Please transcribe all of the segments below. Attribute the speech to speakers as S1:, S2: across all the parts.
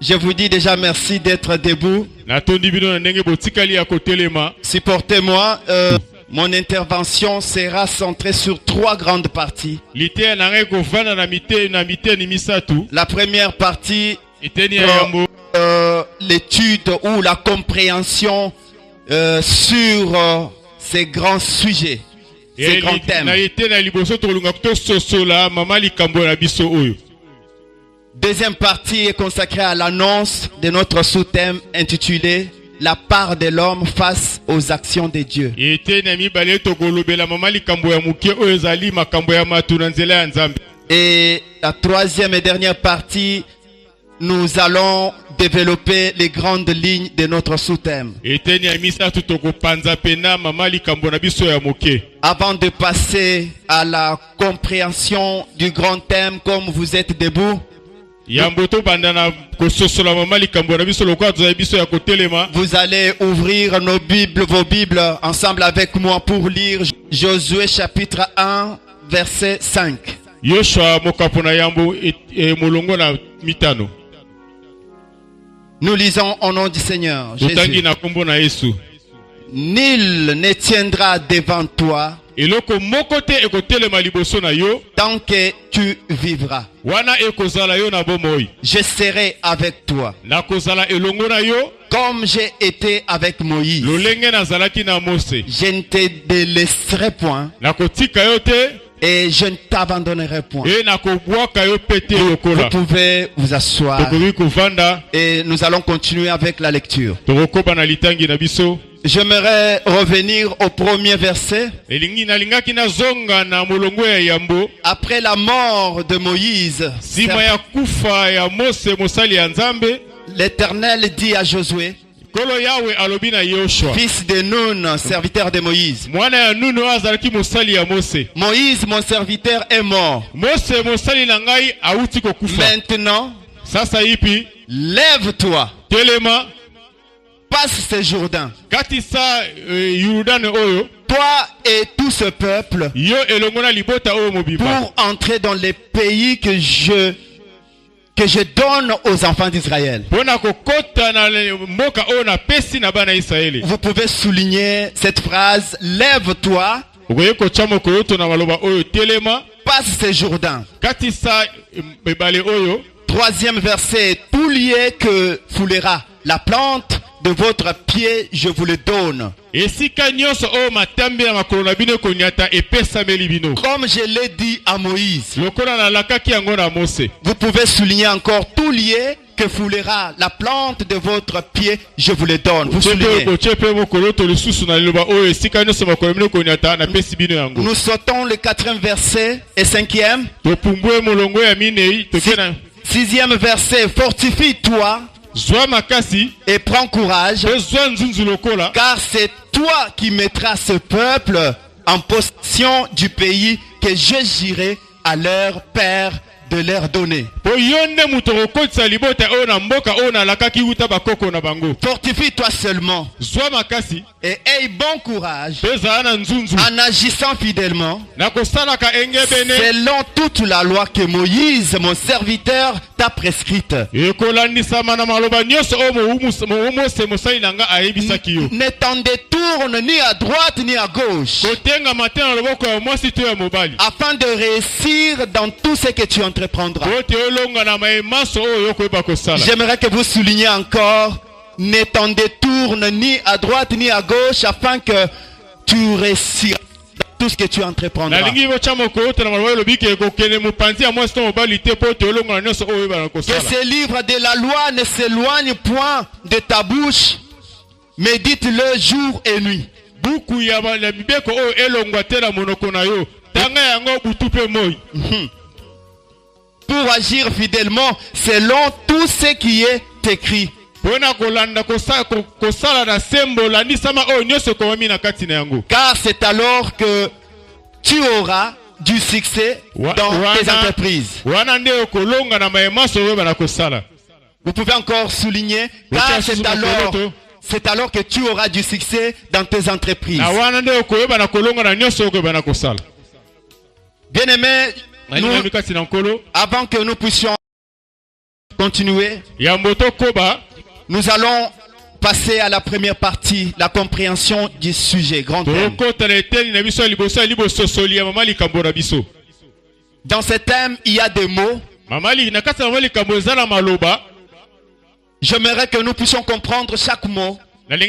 S1: Je vous dis déjà merci d'être debout. Supportez-moi. Mon intervention sera centrée sur 3 grandes parties. La première partie, l'étude ou la compréhension sur ces grands sujets, ces grands thèmes. Deuxième partie est consacrée à l'annonce de notre sous-thème intitulé La part de l'homme face aux actions de Dieu. Et la troisième et dernière partie, nous allons développer les grandes lignes de notre sous-thème. Avant de passer à la compréhension du grand thème, comme vous êtes debout, vous allez ouvrir vos Bibles ensemble avec moi pour lire Josué chapitre 1 verset 5. Nous lisons au nom du Seigneur Jésus. Nul ne tiendra devant toi tant que tu vivras. Je serai avec toi comme j'ai été avec Moïse. Je ne te délaisserai point et je ne t'abandonnerai point. Vous pouvez vous asseoir et nous allons continuer avec la lecture. J'aimerais revenir au premier verset. Après la mort de Moïse, l'Éternel dit à Josué, fils de Nun, serviteur de Moïse, Moïse, mon serviteur, est mort. Maintenant, lève-toi, passe ce Jourdain, toi et tout ce peuple, pour entrer dans les pays que je donne aux enfants d'Israël. Vous pouvez souligner cette phrase, lève-toi, passe ce Jourdain. Troisième verset, tout lieu que foulera la plante de votre pied, je vous le donne. Comme je l'ai dit à Moïse. Vous pouvez souligner encore, tout lieu que foulera la plante de votre pied, je vous le donne. Vous soulignez. Nous sautons le 4e verset et 5e. 6e verset, fortifie-toi et prends courage, car c'est toi qui mettras ce peuple en possession du pays que je jurerai à leur père de leur donner. Fortifie-toi seulement et aie bon courage en agissant fidèlement selon toute la loi que Moïse, mon serviteur, t'a prescrite. Ne t'en détourne ni à droite ni à gauche, afin de réussir dans tout ce que tu entreprendras. J'aimerais que vous souligniez encore, ne t'en détourne ni à droite ni à gauche, afin que tu réussiras tout ce que tu entreprendras. Que ce livre de la loi ne s'éloigne point de ta bouche, médite-le jour et nuit. Pour agir fidèlement selon tout ce qui est écrit. Car c'est alors que tu auras du succès dans tes entreprises. Vous pouvez encore souligner, car c'est alors que tu auras du succès dans tes entreprises. Bien-aimés, avant que nous puissions continuer. Nous allons passer à la première partie, la compréhension du sujet, grand thème. Dans ce thème, il y a des mots. J'aimerais que nous puissions comprendre chaque mot. Parce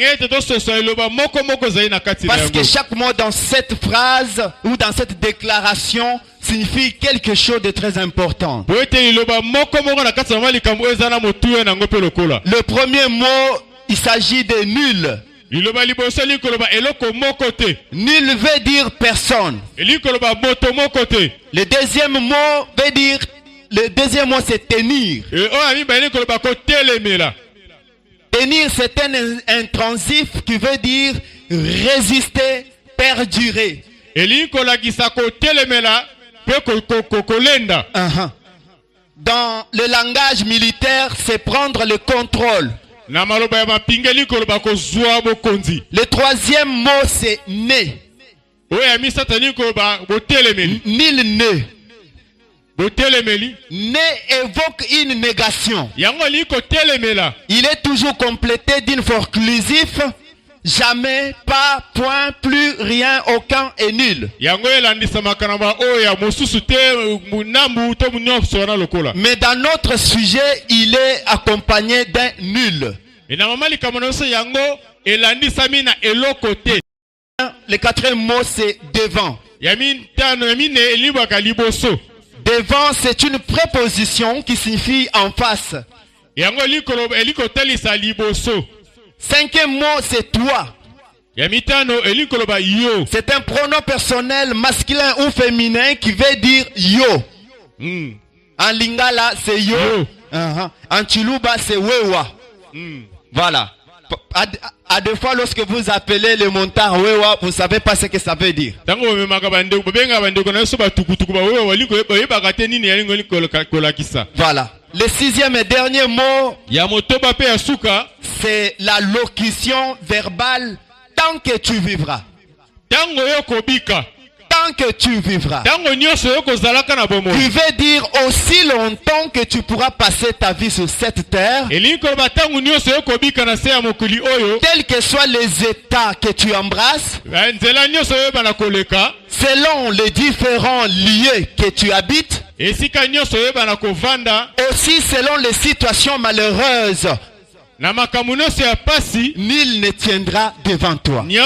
S1: que chaque mot dans cette phrase ou dans cette déclaration signifie quelque chose de très important. Le premier mot, il s'agit de nul. Nul veut dire personne. Le deuxième mot veut dire, le deuxième mot c'est tenir. Tenir, c'est un intransif qui veut dire résister, perdurer. Dans le langage militaire, c'est prendre le contrôle. Le troisième mot, c'est né. Nil né. Né évoque une négation. Il est toujours complété d'une forclusif. Jamais, pas, point, plus, rien, aucun et nul. Mais dans notre sujet, il est accompagné d'un nul. Le quatrième mot, c'est devant. Devant, c'est une préposition qui signifie en face. Cinquième mot, c'est toi. C'est un pronom personnel masculin ou féminin qui veut dire yo. En lingala, c'est yo. En chiluba, c'est wewa. Voilà. À deux fois, lorsque vous appelez le montant wewa, vous ne savez pas ce que ça veut dire. Voilà. Le sixième et dernier mot, c'est la locution verbale tant que tu vivras. Tant que tu vivras. Tu veux dire aussi longtemps que tu pourras passer ta vie sur cette terre. Quels que soient les états que tu embrasses, selon les différents lieux que tu habites, aussi selon les situations malheureuses, nul ne tiendra devant toi. Dieu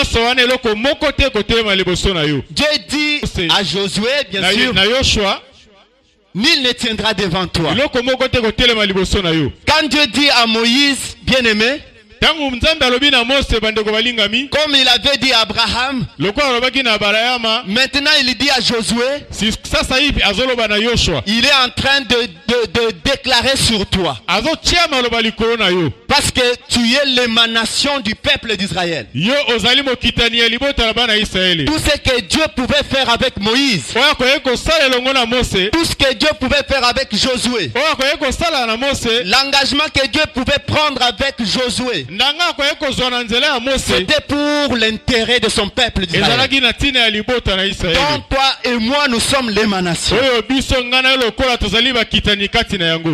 S1: dit à Josué, bien sûr, nul ne tiendra devant toi. Quand Dieu dit à Moïse, bien-aimé, comme il avait dit à Abraham, maintenant il dit à Josué, il est en train de déclarer sur toi. Parce que tu es l'émanation du peuple d'Israël. Tout ce que Dieu pouvait faire avec Moïse, tout ce que Dieu pouvait faire avec Josué, l'engagement que Dieu pouvait prendre avec Josué, c'était pour l'intérêt de son peuple d'Israël. Donc toi et moi, nous sommes l'émanation.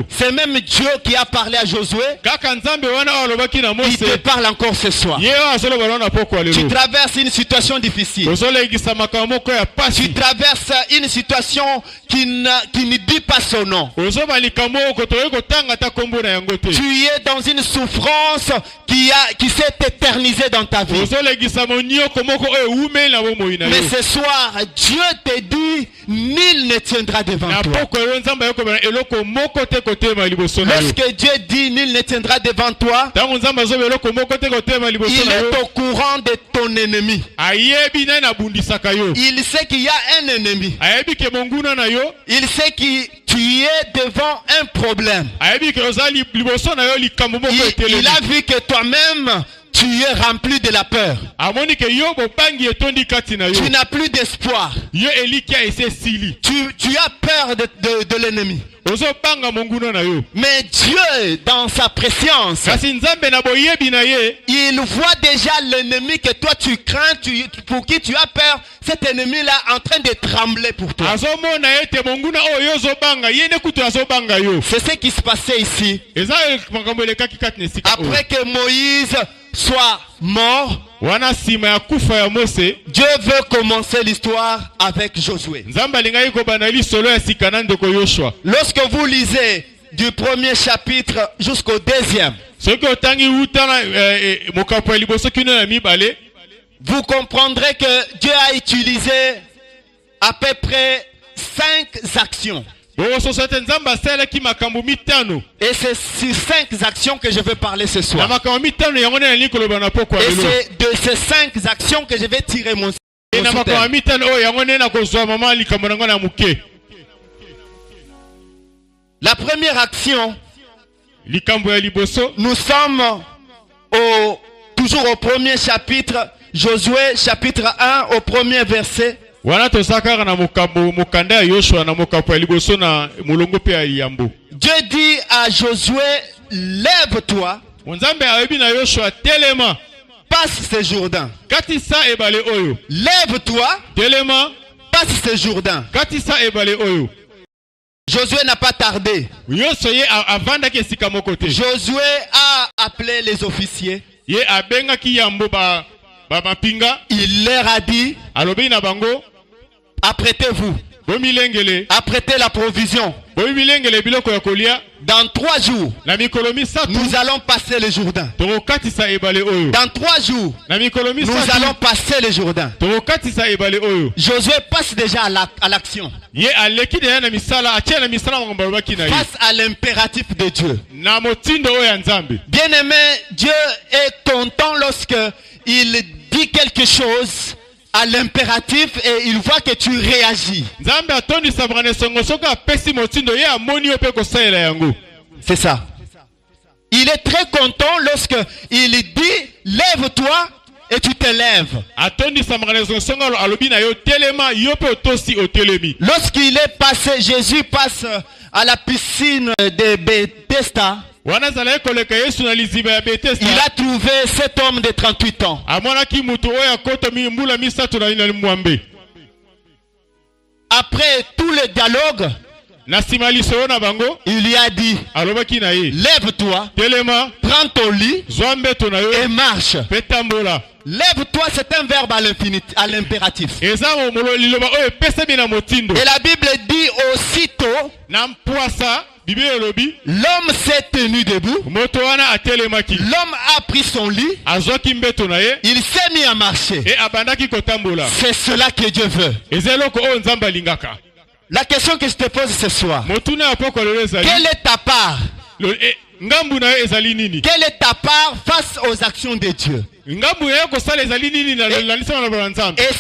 S1: C'est même Dieu qui a parlé à Josué. Il te parle encore ce soir. Tu traverses une situation difficile. Tu traverses une situation qui ne dit pas son nom. Tu es dans une souffrance qui s'est éternisée dans ta vie. Mais ce soir, Dieu te dit, nul ne tiendra devant toi. Lorsque Dieu dit, nul ne tiendra devant toi, il est au courant de ton ennemi. Il sait qu'il y a un ennemi. Il sait que tu es devant un problème. Il a vu que toi-même, tu es rempli de la peur. Tu n'as plus d'espoir. Tu as peur de l'ennemi. Mais Dieu, dans sa préscience, il voit déjà l'ennemi que toi tu crains, pour qui tu as peur. Cet ennemi-là en train de trembler pour toi. C'est ce qui se passait ici. Après que Moïse soit mort, Dieu veut commencer l'histoire avec Josué. Lorsque vous lisez du premier chapitre jusqu'au deuxième, vous comprendrez que Dieu a utilisé à peu près 5 actions. Et c'est sur 5 actions que je vais parler ce soir. Et c'est de ces 5 actions que je vais tirer mon thème. La première action, nous sommes toujours au premier chapitre, Josué chapitre 1 au premier verset. Dieu dit à Josué, lève-toi, passe ce Jourdain. Lève-toi, passe ce Jourdain. Josué n'a pas tardé. Josué a appelé les officiers. Il leur a dit, apprêtez-vous. Apprêtez la provision. Dans 3 jours, nous allons passer le Jourdain. Dans 3 jours, nous allons passer le Jourdain. Josué passe déjà à l'action. Face à l'impératif de Dieu. Bien-aimé, Dieu est content lorsque il dit quelque chose à l'impératif et il voit que tu réagis. C'est ça. Il est très content lorsque il dit lève-toi et tu te lèves. Lorsqu'il est passé, Jésus passe à la piscine de Bethesda. Il a trouvé cet homme de 38 ans. Après tout le dialogue, il lui a dit, lève-toi, prends ton lit et marche. Lève-toi, c'est un verbe à l'impératif. Et la Bible dit aussitôt, l'homme s'est tenu debout. L'homme a pris son lit. Il s'est mis à marcher. C'est cela que Dieu veut. La question que je te pose ce soir, quelle est ta part? Quelle est ta part face aux actions de Dieu? Et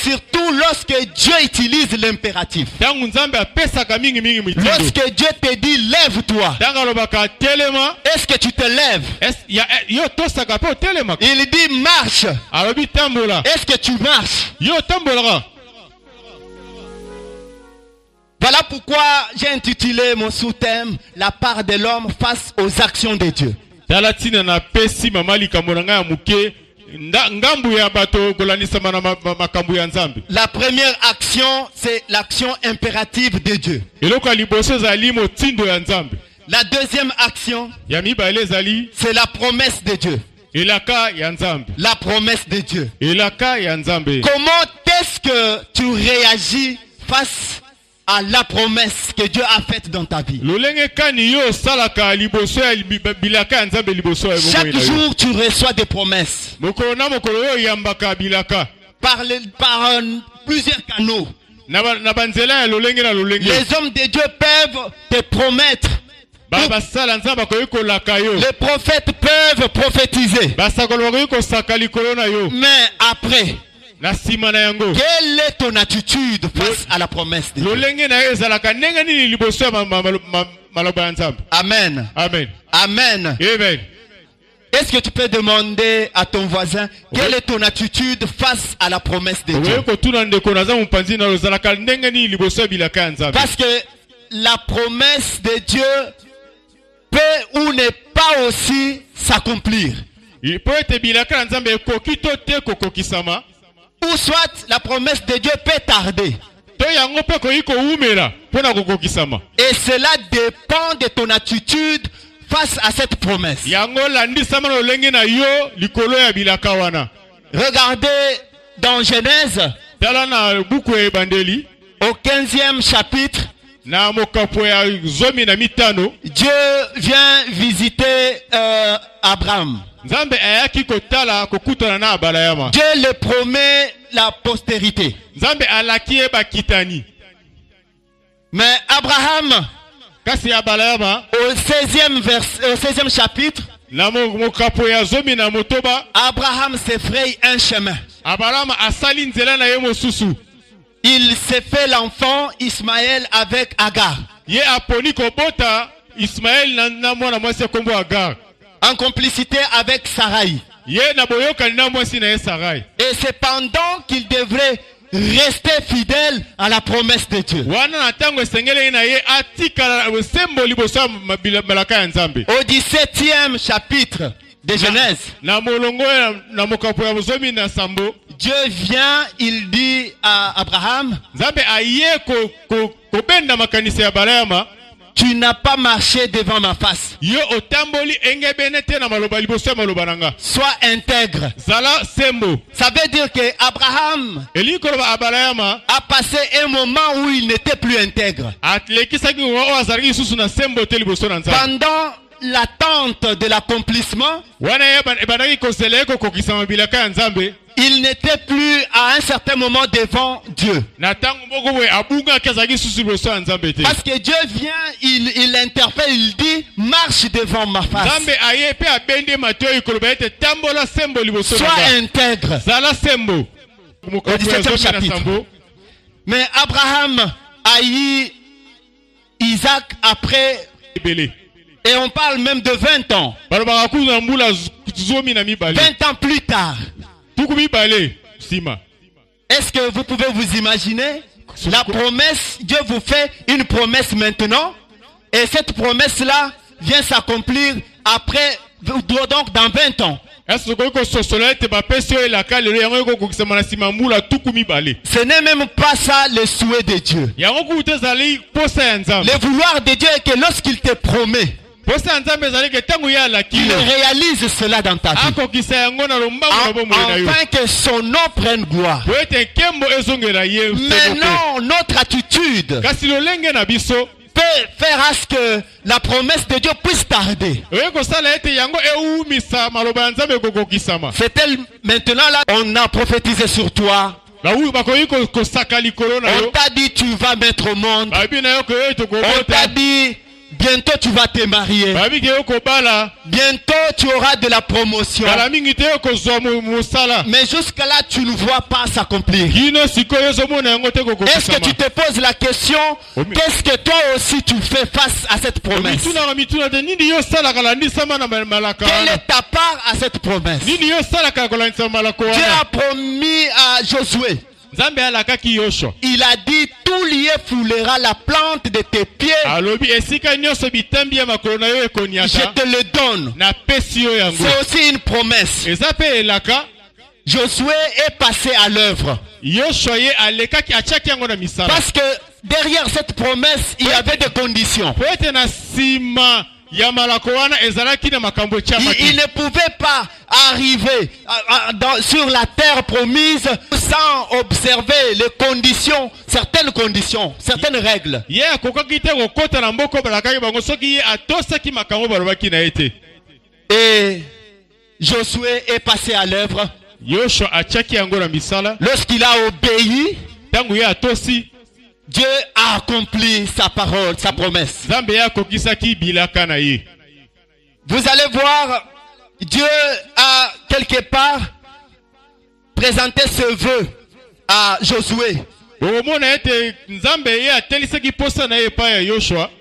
S1: surtout lorsque Dieu utilise l'impératif. Lorsque Dieu te dit lève-toi, est-ce que tu te lèves? Il dit marche, est-ce que tu marches? Voilà pourquoi j'ai intitulé mon sous-thème la part de l'homme face aux actions de Dieu. La première action, c'est l'action impérative de Dieu. La deuxième action, c'est la promesse de Dieu. La promesse de Dieu. Comment est-ce que tu réagis face à la promesse que Dieu a faite dans ta vie? Chaque jour tu reçois des promesses par plusieurs canaux. Les hommes de Dieu peuvent te promettre. Les prophètes peuvent prophétiser. Mais après, quelle est ton attitude face à la promesse de Dieu? Amen.
S2: Amen.
S1: Amen.
S2: Amen.
S1: Et Est-ce que tu peux demander à ton voisin quelle est ton attitude face à la promesse de Dieu? Parce que la promesse de Dieu peut ou n'est pas aussi s'accomplir. Ou soit la promesse de Dieu peut tarder. Et cela dépend de ton attitude face à cette promesse. Regardez dans Genèse, au 15e chapitre, Dieu vient visiter Abraham. Dieu le promet la postérité. Mais Abraham, au 16e chapitre, Abraham s'effraie un chemin. Il s'est fait l'enfant Ismaël avec Agar. En complicité avec Sarai. Et c'est pendant qu'il devrait rester fidèle à la promesse de Dieu. Au 17e chapitre de Genèse, Dieu vient, il dit à Abraham, tu n'as pas marché devant ma face. Sois intègre. Ça veut dire que Abraham a passé un moment où il n'était plus intègre. Pendant l'attente de l'accomplissement, il n'était plus à un certain moment devant Dieu. Parce que Dieu vient, il interpelle, il dit, marche devant ma face. Sois intègre. Au 17e chapitre. Mais Abraham a eu Isaac après. Et on parle même de 20 ans. 20 ans plus tard. Est-ce que vous pouvez vous imaginer? La promesse, Dieu vous fait une promesse maintenant. Et cette promesse-là vient s'accomplir après, donc dans 20 ans. Ce n'est même pas ça le souhait de Dieu. Le vouloir de Dieu est que lorsqu'il te promet, il réalise cela dans ta vie. Afin que son nom prenne gloire. Maintenant, notre attitude peut faire à ce que la promesse de Dieu puisse tarder. C'est-elle maintenant là, on a prophétisé sur toi. On t'a dit tu vas mettre au monde. On t'a dit bientôt tu vas te marier. Bientôt tu auras de la promotion. Mais jusqu'à là tu ne vois pas s'accomplir. Est-ce que tu te poses la question, qu'est-ce que toi aussi tu fais face à cette promesse? Quelle est ta part à cette promesse? Dieu a promis à Josué. Il a dit, tout lié foulera la plante de tes pieds. Je te le donne. C'est aussi une promesse. Josué est passé à l'œuvre. Parce que derrière cette promesse, il y avait des conditions. Il ne pouvait pas arriver sur la terre promise sans observer les conditions, certaines règles. Et Josué est passé à l'œuvre. Lorsqu'il a obéi, Dieu a accompli sa parole, sa promesse. Vous allez voir, Dieu a quelque part présenté ce vœu à Josué.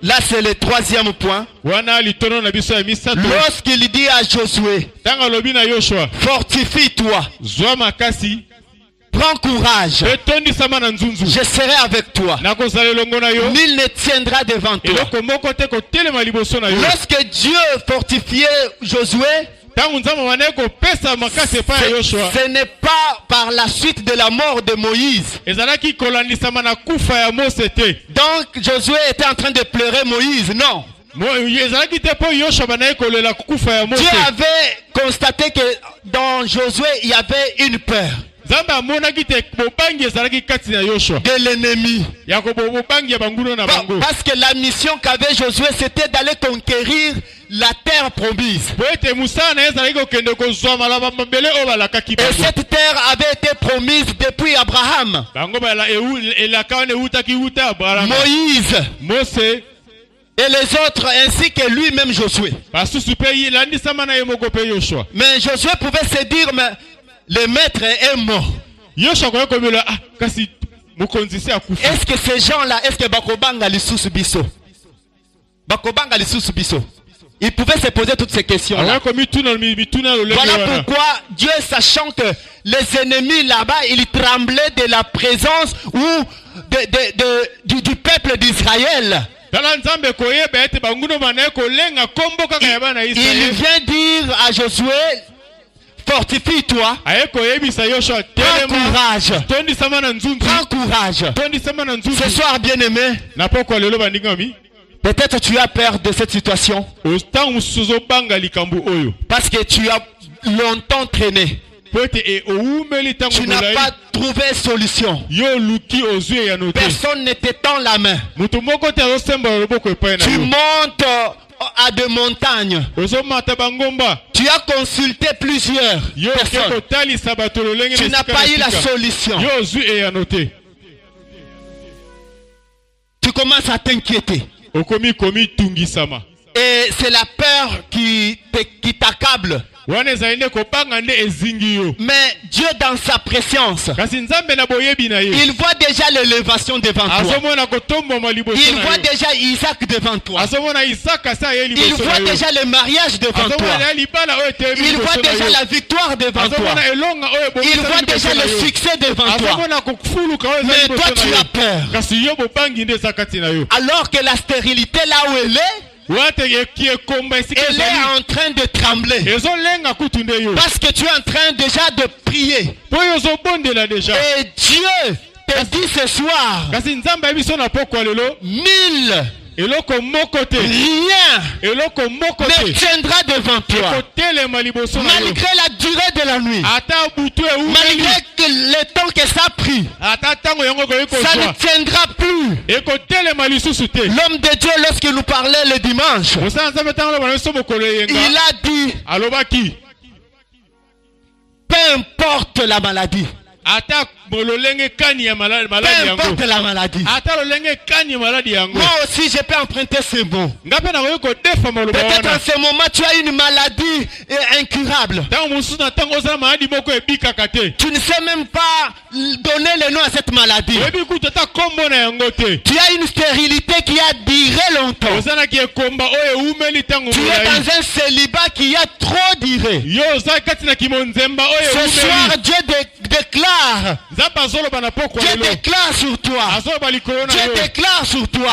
S1: Là, c'est le troisième point. Lorsqu'il dit à Josué, fortifie-toi, prends courage, je serai avec toi, nul ne tiendra devant toi. Lorsque Dieu fortifiait Josué, ce n'est pas par la suite de la mort de Moïse. Donc Josué était en train de pleurer Moïse, non. Dieu avait constaté que dans Josué il y avait une peur de l'ennemi. Parce que la mission qu'avait Josué, c'était d'aller conquérir la terre promise. Et cette terre avait été promise depuis Abraham, Moïse et les autres, ainsi que lui-même Josué. Mais Josué pouvait se dire, mais le maître est mort. Est-ce que ces gens-là, est-ce que bakobanga lisusu biso? Bakobanga lisusu biso? Il pouvait se poser toutes ces questions-là. Voilà pourquoi Dieu, sachant que les ennemis là-bas, ils tremblaient de la présence ou du peuple d'Israël, il vient dire à Josué, fortifie-toi, prends courage, prends courage. Ce soir, bien-aimé, peut-être tu as peur de cette situation parce que tu as longtemps traîné. Tu n'as pas trouvé solution. Personne ne te tend la main. Tu montes à des montagnes. Tu as consulté plusieurs personnes. Tu n'as pas eu la solution. Tu commences à t'inquiéter. Et c'est la peur qui t'accable. Mais Dieu, dans sa présence, il voit déjà l'élévation devant toi. Il voit déjà Isaac devant toi. Il voit déjà le mariage devant toi. Il voit déjà la victoire devant toi. Il voit déjà le succès devant toi. Mais toi, tu as peur. Alors que la stérilité là où elle est, elle est en train de trembler. Parce que tu es en train déjà de prier. Et Dieu te dit ce soir, 1000 rien ne tiendra devant toi. Malgré la durée de la nuit, malgré le temps que ça a pris, ça ne tiendra plus. L'homme de Dieu, lorsqu'il nous parlait le dimanche, il a dit, peu importe la maladie, peu importe la maladie, moi aussi je peux emprunter ce mot. Peut-être en ce moment tu as une maladie incurable. Tu ne sais même pas donner le nom à cette maladie. Tu as une stérilité qui a duré longtemps. Tu es dans un célibat qui a trop duré. Ce soir Dieu déclare, Dieu déclare sur toi, Dieu déclare sur toi,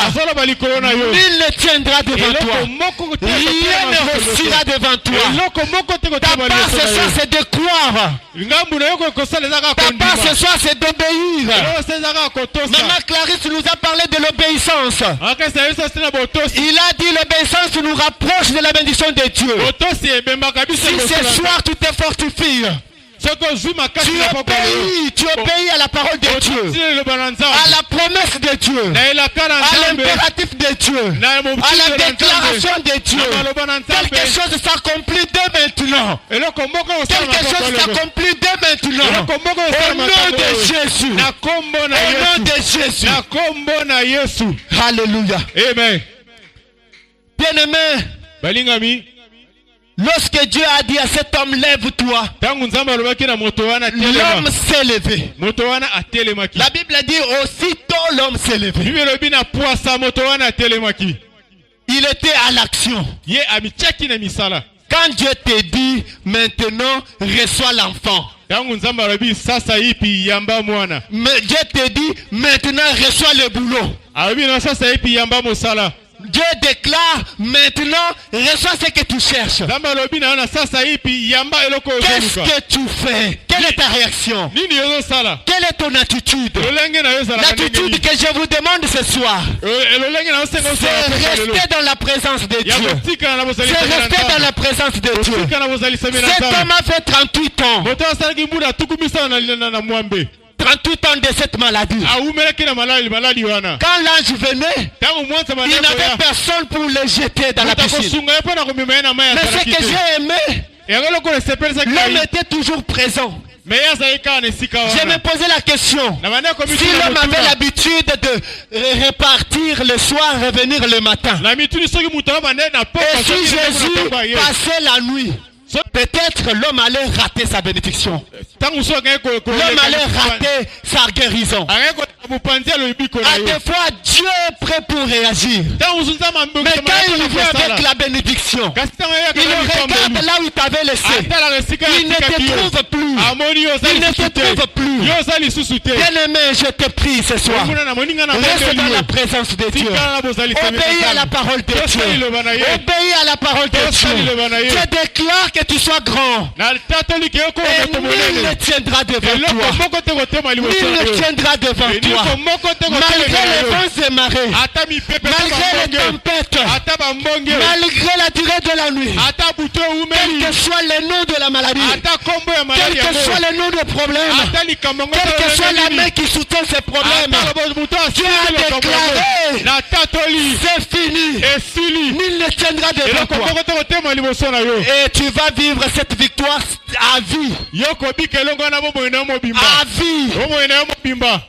S1: nul ne tiendra devant toi, rien ne réussira devant toi. Ta part ce soir c'est de croire, ta part ce soir c'est d'obéir. Maman Clarisse nous a parlé de l'obéissance. Il a dit l'obéissance nous rapproche de la bénédiction de Dieu. Si ce soir tu te fortifies, tu obéis à la parole de Dieu, à la promesse de Dieu, à l'impératif de Dieu, à la déclaration de Dieu. Quelque chose s'accomplit dès maintenant. Quelque chose s'accomplit dès maintenant. Au nom de Jésus. Au nom de Jésus. Alléluia.
S2: Amen.
S1: Bien-aimé, Lorsque Dieu a dit à cet homme, lève-toi, l'homme s'est levé. La Bible dit aussitôt l'homme s'est levé. Il était à l'action. Quand Dieu te dit maintenant reçois l'enfant, mais Dieu te dit maintenant reçois le boulot. Dieu déclare maintenant reçois ce que tu cherches. Qu'est-ce que tu fais? Quelle est ta réaction? Quelle est ton attitude? L'attitude que je vous demande ce soir, c'est rester dans la présence de Dieu. C'est rester dans la présence de Dieu. Cet homme a fait 38 ans. 38 ans de cette maladie. Quand l'ange venait, il n'avait personne pour le jeter dans la piscine. Mais ce que j'ai aimé, l'homme était toujours présent. Je me posais la question, si l'homme avait l'habitude de repartir le soir, revenir le matin, et si Jésus passait la nuit, peut-être l'homme allait rater sa bénédiction. L'homme allait rater sa guérison. À des fois, Dieu est prêt pour réagir. Mais quand il vient avec la bénédiction, il regarde là où il t'avait laissé. Il ne te trouve plus. Il ne te trouve plus. Bien-aimé, je te prie ce soir. Reste dans la présence de Dieu. Obéis à la parole de Dieu. Obéis à la parole de Dieu. Je déclare que tu sois grand. Et nul ne tiendra devant toi. Nul ne tiendra devant toi. Malgré les vents et marées, malgré les tempêtes, malgré la durée de la nuit, quel que soit le nom de la maladie, quel que soit le nom de problème, quelle que soit la main qui soutient ces problèmes, Dieu a déclaré, c'est fini. Nul ne tiendra devant toi. Et tu vas vivre cette victoire à vie. À vie.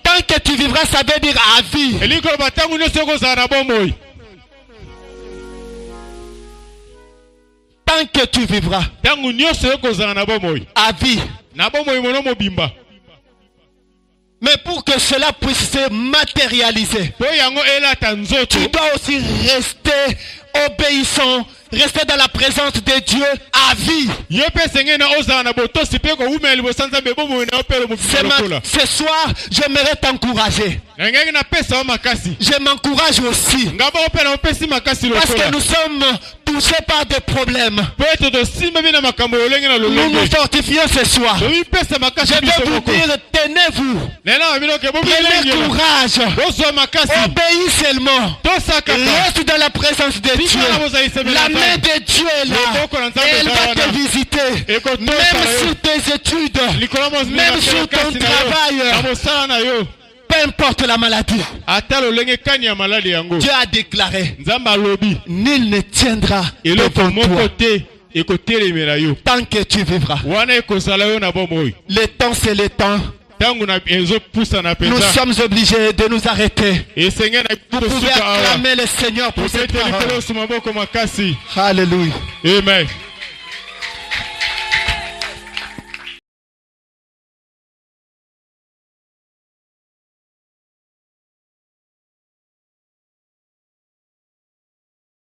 S1: Tant que tu vivras, ça veut dire à vie. Tant que tu vivras à vie. Mais pour que cela puisse se matérialiser, tu dois aussi rester obéissant, rester dans la présence de Dieu à vie. Ce soir, j'aimerais t'encourager. Je m'encourage aussi. Parce que nous sommes touchés par des problèmes. Nous nous fortifions ce soir. Je vais vous dire, tenez-vous. Prenez courage. Obéis seulement. Reste dans la présence de Dieu. La main de Dieu est là. Et elle va te visiter. Même sur tes études. Même sur ton travail. Peu importe la maladie. Dieu a déclaré, nul ne tiendra devant toi tant que tu vivras. Le temps, c'est le temps. Nous sommes obligés de nous arrêter. Vous pouvez acclamer le Seigneur pour cette parole. Alléluia.
S2: Amen.